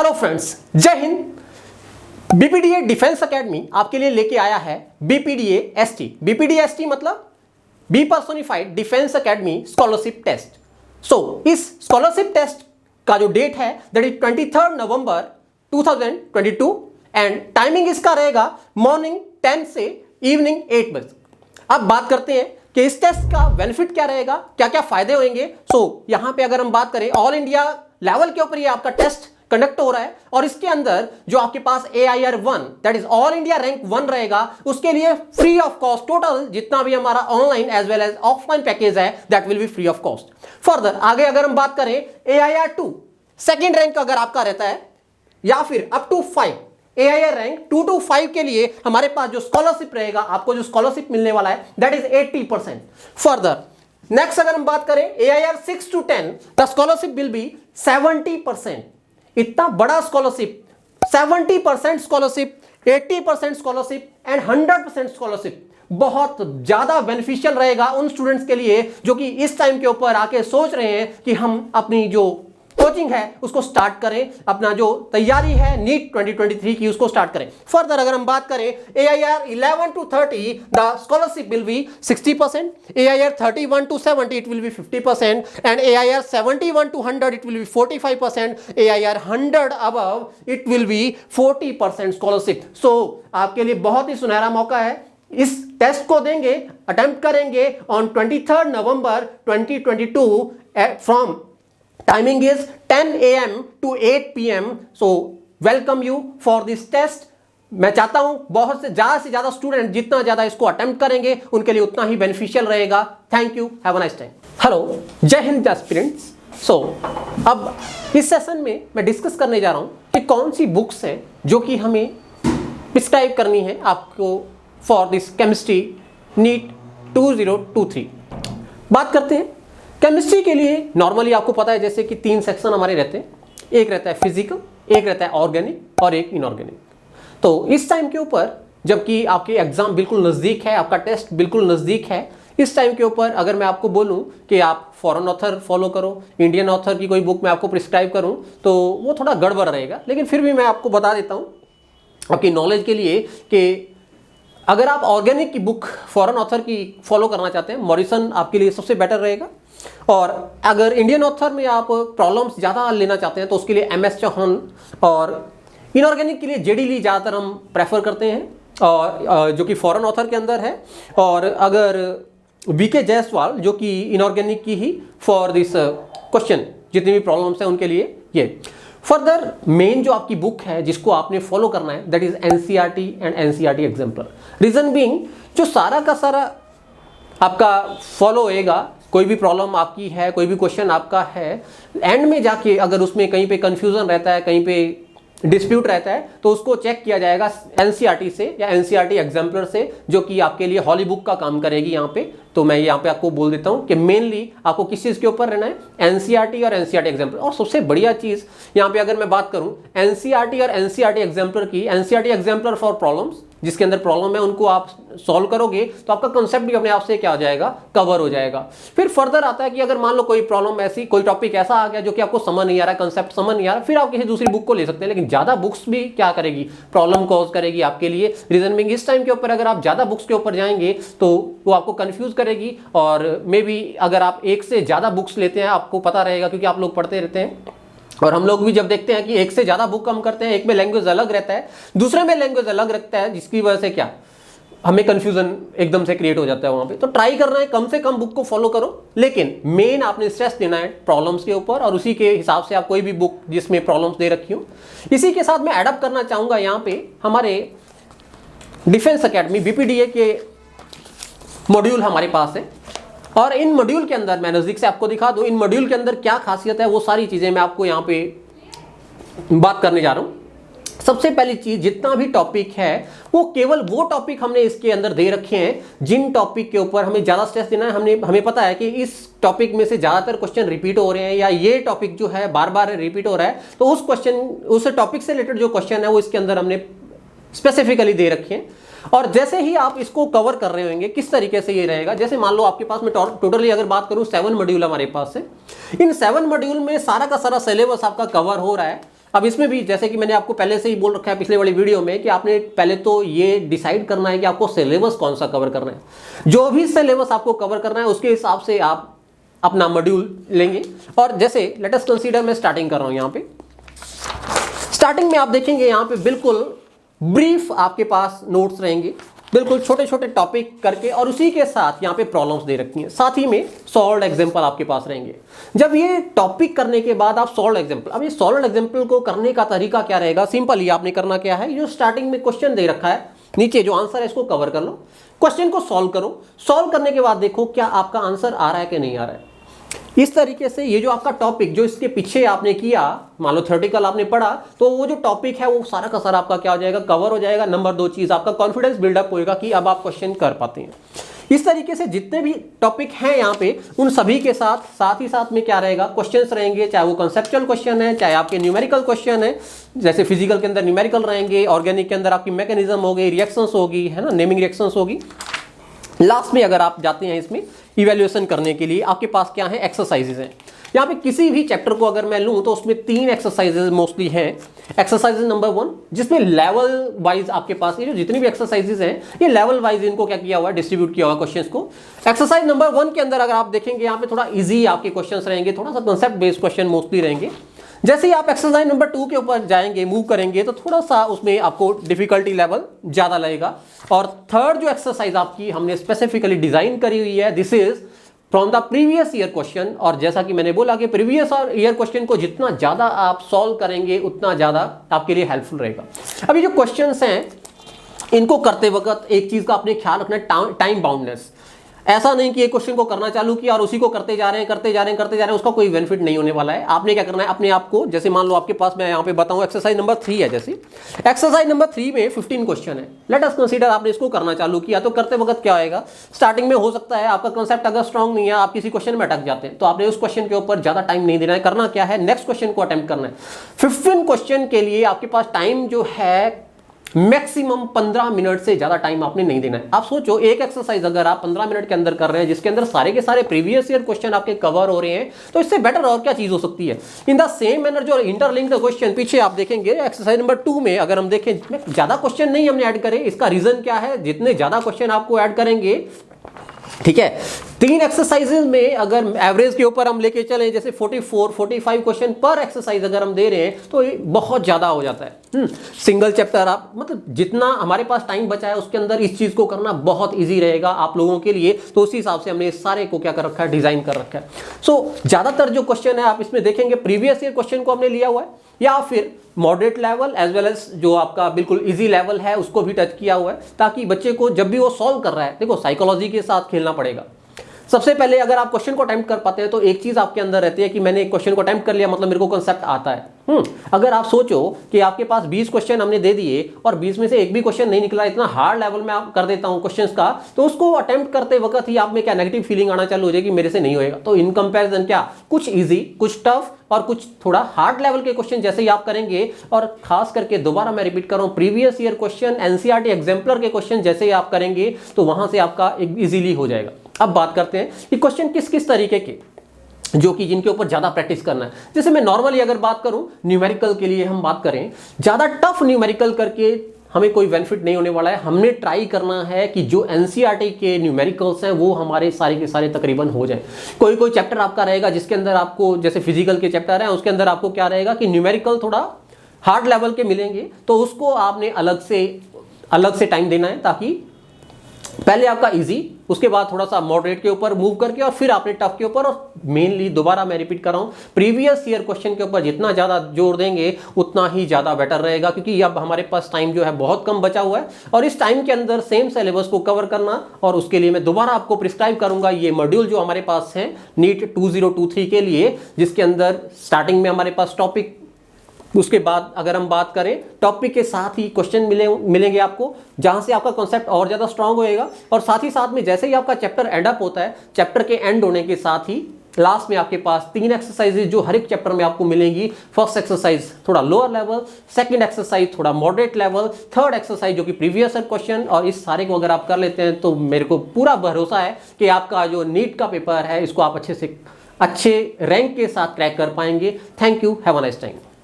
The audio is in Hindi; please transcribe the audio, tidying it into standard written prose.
हेलो फ्रेंड्स, जय हिंद। बीपीडीए डिफेंस एकेडमी आपके लिए लेके आया है बीपीडीए एसटी। बीपीडीए एसटी मतलब B personified defence academy scholarship test. So इस स्कॉलरशिप टेस्ट का जो डेट है that is 23 November 2022 and timing इसका रहेगा मॉर्निंग 10 से इवनिंग 8 बजे। अब बात करते हैं कि इस टेस्ट का बेनिफिट क्या रहेगा, क्या क्या फायदे होंगे। सो यहां पे अगर हम बात करें ऑल इंडिया लेवल के ऊपर ये आपका टेस्ट कंडक्ट हो रहा है और इसके अंदर जो आपके पास AIR 1 that is all India rank 1 रहेगा, उसके लिए फ्री ऑफ कॉस्ट टोटल जितना भी हमारा online as well as offline package है that will be free of cost. Further आगे अगर हम बात करें AIR 2 सेकेंड रैंक अगर आपका रहता है या फिर up to 5 AIR rank 2 to 5 के लिए हमारे पास जो स्कॉलरशिप रहेगा, आपको जो स्कॉलरशिप मिलने वाला है दैट इज 80%। फर्दर नेक्स्ट अगर हम बात करें AIR 6 to 10 the scholarship will be 70%। इतना बड़ा scholarship, 70% scholarship, 80% scholarship and 100% scholarship बहुत ज्यादा बेनिफिशियल रहेगा उन स्टूडेंट्स के लिए जो कि इस टाइम के ऊपर आके सोच रहे हैं कि हम अपनी जो कोचिंग है उसको स्टार्ट करें, अपना जो तैयारी है नीट 2023 की उसको स्टार्ट करें। फर्दर अगर हम बात करें AIR 11 to 30 the scholarship will be 60%, AIR 31 to 70 it will be 50% and AIR 71 to 100 it will be 45%, AIR 100 above it will be 40% scholarship. So आपके लिए बहुत ही सुनहरा मौका है, इस टेस्ट को देंगे, अटेम्प्ट करेंगे on 23 November 2022 from timing is 10 AM to 8 PM. so welcome you for this test। मैं चाहता हूं बहुत से ज्यादा स्टूडेंट जितना ज्यादा इसको अटेम्प्ट करेंगे उनके लिए उतना ही बेनिफिशियल रहेगा। Thank you, have a nice time. Hello, जय हिंद एस्पिरेंट्स। सो अब इस सेशन में मैं डिस्कस करने जा रहा हूं कि कौन सी बुक्स हैं जो कि हमें प्रिस्क्राइब करनी है आपको फॉर दिस केमिस्ट्री नीट 2023। बात करते हैं केमिस्ट्री के लिए। नॉर्मली आपको पता है जैसे कि 3 सेक्शन हमारे रहते हैं, एक रहता है फिजिकल, एक रहता है ऑर्गेनिक और एक इनऑर्गेनिक। तो इस टाइम के ऊपर जबकि आपके एग्जाम बिल्कुल नज़दीक है, आपका टेस्ट बिल्कुल नज़दीक है, इस टाइम के ऊपर अगर मैं आपको बोलूं कि आप फॉरेन ऑथर फॉलो करो, इंडियन ऑथर की कोई बुक मैं आपको प्रिस्क्राइब करूं तो वो थोड़ा गड़बड़ रहेगा। लेकिन फिर भी मैं आपको बता देता हूँ आपकी नॉलेज के लिए कि अगर आप ऑर्गेनिक की बुक फॉरेन ऑथर की फॉलो करना चाहते हैं, मॉरिसन आपके लिए सबसे बेटर रहेगा। और अगर इंडियन ऑथर में आप प्रॉब्लम्स ज़्यादा लेना चाहते हैं तो उसके लिए MS चौहान, और इनऑर्गेनिक के लिए JD ली ज़्यादातर हम प्रेफर करते हैं और जो कि फॉरेन ऑथर के अंदर है। और अगर VK जायसवाल जो कि इनऑर्गेनिक की ही फॉर दिस क्वेश्चन जितनी भी प्रॉब्लम्स हैं उनके लिए ये। फर्दर मेन जो आपकी बुक है जिसको आपने फॉलो करना है that is NCERT and NCERT exemplar. Reason being जो सारा का सारा आपका फॉलो होएगा, कोई भी प्रॉब्लम आपकी है, कोई भी क्वेश्चन आपका है, एंड में जाके अगर उसमें कहीं पे कंफ्यूजन रहता है, कहीं पे डिस्प्यूट रहता है तो उसको चेक किया जाएगा NCERT से या NCERT एग्जाम्पलर से जो कि आपके लिए हॉली बुक का काम करेगी यहाँ पे। तो मैं यहाँ पे आपको बोल देता हूँ कि मेनली आपको किस चीज़ के ऊपर रहना है, NCERT और NCERT एग्जाम्पलर। और सबसे बढ़िया चीज़ यहाँ पे अगर मैं बात करूँ NCERT और NCERT एग्जाम्पलर की, NCERT एग्जाम्पलर फॉर प्रॉब्लम्स जिसके अंदर प्रॉब्लम है उनको आप सॉल्व करोगे तो आपका कंसेप्ट भी अपने आप से क्या हो जाएगा, कवर हो जाएगा। फिर फर्दर आता है कि अगर मान लो कोई प्रॉब्लम ऐसी, कोई टॉपिक ऐसा आ गया जो कि आपको समझ नहीं आ रहा है, कंसेप्ट समझ नहीं आ रहा, फिर आप किसी दूसरी बुक को ले सकते हैं। लेकिन ज़्यादा बुक्स भी क्या करेगी, प्रॉब्लम कॉज करेगी आपके लिए। रीजन बीइंग इस टाइम के ऊपर अगर आप ज़्यादा बुक्स के ऊपर जाएंगे तो वो आपको कन्फ्यूज करेगी। और मे बी अगर आप एक से ज़्यादा बुक्स लेते हैं, आपको पता रहेगा क्योंकि आप लोग पढ़ते रहते हैं और हम लोग भी जब देखते हैं कि एक से ज़्यादा बुक हम करते हैं, एक में लैंग्वेज अलग रहता है, दूसरे में लैंग्वेज अलग रखता है, जिसकी वजह से क्या हमें कंफ्यूजन एकदम से क्रिएट हो जाता है वहाँ पे। तो ट्राई करना है कम से कम बुक को फॉलो करो, लेकिन मेन आपने स्ट्रेस देना है प्रॉब्लम्स के ऊपर और उसी के हिसाब से आप कोई भी बुक जिसमें प्रॉब्लम्स दे रखी हो। इसी के साथ मैं एडअप करना चाहूँगा यहाँ पे हमारे डिफेंस एकेडमी BPDA के मॉड्यूल हमारे पास है और इन मॉड्यूल के अंदर मैं नज़दीक से आपको दिखा दूँ इन मॉड्यूल के अंदर क्या खासियत है, वो सारी चीज़ें मैं आपको यहाँ पे बात करने जा रहा हूँ। सबसे पहली चीज, जितना भी टॉपिक है वो केवल वो टॉपिक हमने इसके अंदर दे रखे हैं जिन टॉपिक के ऊपर हमें ज़्यादा स्ट्रेस देना है। हमें पता है कि इस टॉपिक में से ज़्यादातर क्वेश्चन रिपीट हो रहे हैं या ये टॉपिक जो है बार बार रिपीट हो रहा है, तो उस टॉपिक से रिलेटेड जो क्वेश्चन है वो इसके अंदर हमने स्पेसिफिकली दे रखे हैं। और जैसे ही आप इसको कवर कर रहे होंगे किस तरीके से ये रहेगा, जैसे मान लो आपके पास में टोटली अगर बात करूं 7 मॉड्यूल हमारे पास है, इन 7 मॉड्यूल में सारा का सारा सिलेबस आपका कवर हो रहा है अब इसमें भी जैसे कि मैंने आपको पहले से ही बोल रखा है पिछले वाली वीडियो में कि आपने पहले तो ये डिसाइड करना है कि आपको सिलेबस कौन सा कवर करना है। जो भी सिलेबस आपको कवर करना है उसके हिसाब से आप अपना मॉड्यूल लेंगे। और जैसे लेट अस कंसीडर, मैं स्टार्टिंग कर रहा हूं। यहाँ पे स्टार्टिंग में आप देखेंगे यहाँ पे बिल्कुल ब्रीफ आपके पास नोट्स रहेंगे, बिल्कुल छोटे छोटे टॉपिक करके, और उसी के साथ यहाँ पे प्रॉब्लम्स दे रखी हैं, साथ ही में सॉल्व्ड एग्जांपल आपके पास रहेंगे। जब ये टॉपिक करने के बाद आप सॉल्व्ड एग्जांपल, अब ये सॉल्व्ड एग्जांपल को करने का तरीका क्या रहेगा, सिंपल ही आपने करना क्या है, जो स्टार्टिंग में क्वेश्चन दे रखा है नीचे जो आंसर है इसको कवर कर लो, क्वेश्चन को सॉल्व करो, सॉल्व करने के बाद देखो क्या आपका आंसर आ रहा है कि नहीं आ रहा है। इस तरीके से ये जो आपका टॉपिक जो इसके पीछे आपने किया, मान लो थ्योरेटिकल आपने पढ़ा, तो वो जो टॉपिक है वो सारा का सारा आपका क्या हो जाएगा, कवर हो जाएगा। नंबर 2 चीज आपका कॉन्फिडेंस बिल्डअप होएगा कि अब आप क्वेश्चन कर पाते हैं। इस तरीके से जितने भी टॉपिक हैं यहाँ पे उन सभी के साथ ही साथ में क्या रहेगा, क्वेश्चंस रहेंगे, चाहे वो कंसेप्चुअल क्वेश्चन है, चाहे आपके न्यूमेरिकल क्वेश्चन है, जैसे फिजिकल के अंदर न्यूमेरिकल रहेंगे, ऑर्गेनिक के अंदर आपकी मैकेनिज्म हो गई, रिएक्शंस होगी, है ना, नेमिंग रिएक्शंस होगी। लास्ट में अगर आप जाते हैं इसमें इवैल्यूएशन करने के लिए, आपके पास क्या है, एक्सरसाइजेज हैं। यहाँ पे किसी भी चैप्टर को अगर मैं लूँ तो उसमें 3 एक्सरसाइजेज मोस्टली हैं। एक्सरसाइजेज नंबर 1 जिसमें लेवल वाइज आपके पास ये जो जितनी भी एक्सरसाइजेज हैं ये लेवल वाइज इनको क्या किया हुआ है, डिस्ट्रीब्यूट किया हुआ क्वेश्चंस को। एक्सरसाइज नंबर 1 के अंदर अगर आप देखेंगे यहाँ पे थोड़ा इजी आपके क्वेश्चंस रहेंगे, थोड़ा सा कंसेप्ट बेस्ड क्वेश्चन मोस्टली रहेंगे। जैसे ही आप एक्सरसाइज नंबर 2 के ऊपर जाएंगे, मूव करेंगे, तो थोड़ा सा उसमें आपको डिफिकल्टी लेवल ज्यादा लगेगा। और थर्ड जो एक्सरसाइज आपकी हमने स्पेसिफिकली डिजाइन करी हुई है, this is from the previous year question. और जैसा कि मैंने बोला कि प्रीवियस ईयर क्वेश्चन को जितना ज्यादा आप सॉल्व करेंगे उतना ज्यादा आपके लिए हेल्पफुल रहेगा। अभी जो क्वेश्चंस हैं इनको करते वक्त एक चीज का आपने ख्याल रखना है, टाइम बाउंडनेस। ऐसा नहीं कि एक क्वेश्चन को करना चालू किया और उसी को करते जा रहे हैं, उसका कोई बेनिफिट नहीं होने वाला है। आपने क्या करना है, अपने आप को, जैसे मान लो आपके पास मैं यहाँ पे बताऊं एक्सरसाइज नंबर 3 है, जैसे एक्सरसाइज नंबर 3 में 15 क्वेश्चन है। लेट अस कंसीडर आपने इसको करना चालू किया, तो करते वक्त क्या होगा, स्टार्टिंग में हो सकता है आपका कंसेप्ट अगर स्ट्रांग नहीं है, आप किसी क्वेश्चन में अटक जाते हैं, तो आपने उस क्वेश्चन के ऊपर ज्यादा टाइम नहीं देना है। करना क्या है, नेक्स्ट क्वेश्चन को अटेम्प्ट करना है। 15 क्वेश्चन के लिए आपके पास टाइम जो है मैक्सिमम 15 मिनट से ज्यादा टाइम आपने नहीं देना है। आप सोचो एक एक्सरसाइज अगर आप 15 मिनट के अंदर कर रहे हैं जिसके अंदर सारे के सारे प्रीवियस ईयर क्वेश्चन आपके कवर हो रहे हैं, तो इससे बेटर और क्या चीज हो सकती है। इन द सेम मैनर जो इंटरलिंक्ड क्वेश्चन पीछे आप देखेंगे एक्सरसाइज नंबर 2 में अगर हम देखें, ज्यादा क्वेश्चन नहीं हमने ऐड करे। इसका रीजन क्या है, जितने ज्यादा क्वेश्चन आपको ऐड करेंगे, ठीक है, 3 एक्सरसाइजेज में अगर एवरेज के ऊपर हम लेके चले, जैसे 44-45 क्वेश्चन पर एक्सरसाइज अगर हम दे रहे हैं, तो ये बहुत ज्यादा हो जाता है। सिंगल चैप्टर आप, मतलब जितना हमारे पास टाइम बचा है उसके अंदर इस चीज को करना बहुत इजी रहेगा आप लोगों के लिए। तो उसी हिसाब से हमने इस सारे को क्या कर रखा है, डिजाइन कर रखा है। सो ज्यादातर जो क्वेश्चन है आप इसमें देखेंगे प्रीवियस ईयर क्वेश्चन को हमने लिया हुआ है, या फिर moderate level as well as जो आपका बिल्कुल इजी लेवल है उसको भी टच किया हुआ है, ताकि बच्चे को जब भी वो सॉल्व कर रहा है, देखो साइकोलॉजी के साथ खेलना पड़ेगा। सबसे पहले अगर आप क्वेश्चन को अटेम्प्ट कर पाते हैं तो एक चीज आपके अंदर रहती है कि मैंने एक क्वेश्चन को अटेम्प्ट कर लिया, मतलब मेरे को कांसेप्ट आता है। अगर आप सोचो कि आपके पास 20 क्वेश्चन हमने दे दिए और 20 में से एक भी क्वेश्चन नहीं निकला, इतना हार्ड लेवल में आप कर देता हूं क्वेश्चंस का, तो उसको अटेम्प्ट करते वक्त ही आप में क्या नेगेटिव फीलिंग आना चालू हो जाएगी, मेरे से नहीं होएगा। तो इन कंपैरिजन क्या, कुछ इजी, कुछ टफ और कुछ थोड़ा हार्ड लेवल के क्वेश्चन जैसे ही आप करेंगे, और खास करके दोबारा मैं रिपीट कर रहा हूं, previous year question, NCERT exemplar के क्वेश्चन जैसे ही आप करेंगे तो वहां से आपका इजीली हो जाएगा। अब बात करते हैं कि क्वेश्चन किस किस तरीके के, जो कि जिनके ऊपर ज्यादा प्रैक्टिस करना है। जैसे मैं नॉर्मली अगर बात करूं न्यूमेरिकल के लिए हम बात करें, ज्यादा टफ न्यूमेरिकल करके हमें कोई बेनिफिट नहीं होने वाला है। हमने ट्राई करना है कि जो एनसीईआरटी के न्यूमेरिकल्स हैं वो हमारे सारे के सारे तकरीबन हो जाए। कोई कोई चैप्टर आपका रहेगा जिसके अंदर आपको, जैसे फिजिकल के चैप्टर हैं उसके अंदर आपको क्या रहेगा कि न्यूमेरिकल थोड़ा हार्ड लेवल के मिलेंगे, तो उसको आपने अलग से टाइम देना है, ताकि पहले आपका इजी, उसके बाद थोड़ा सा मॉडरेट के ऊपर मूव करके और फिर आपने टफ के ऊपर, और मेनली दोबारा मैं रिपीट कर रहा हूं, प्रीवियस ईयर क्वेश्चन के ऊपर जितना ज्यादा जोर देंगे उतना ही ज्यादा बेटर रहेगा, क्योंकि अब हमारे पास टाइम जो है बहुत कम बचा हुआ है और इस टाइम के अंदर सेम सिलेबस को कवर करना, और उसके लिए मैं दोबारा आपको प्रिस्क्राइब करूंगा ये मॉड्यूल जो हमारे पास है नीट 2023 के लिए, जिसके अंदर स्टार्टिंग में हमारे पास टॉपिक, उसके बाद अगर हम बात करें टॉपिक के साथ ही क्वेश्चन मिलेंगे आपको, जहां से आपका कॉन्सेप्ट और ज्यादा स्ट्रांग होएगा। और साथ ही साथ में जैसे ही आपका चैप्टर एंड अप होता है, चैप्टर के एंड होने के साथ ही लास्ट में आपके पास 3 एक्सरसाइजेज जो हर एक चैप्टर में आपको मिलेंगी। फर्स्ट एक्सरसाइज थोड़ा लोअर लेवल, सेकंड एक्सरसाइज थोड़ा मॉडरेट लेवल, थर्ड एक्सरसाइज जो कि प्रीवियस ईयर क्वेश्चन, और इस सारे को अगर आप कर लेते हैं तो मेरे को पूरा भरोसा है कि आपका जो नीट का पेपर है इसको आप अच्छे रैंक के साथ क्रैक कर पाएंगे। Thank you, have a nice time.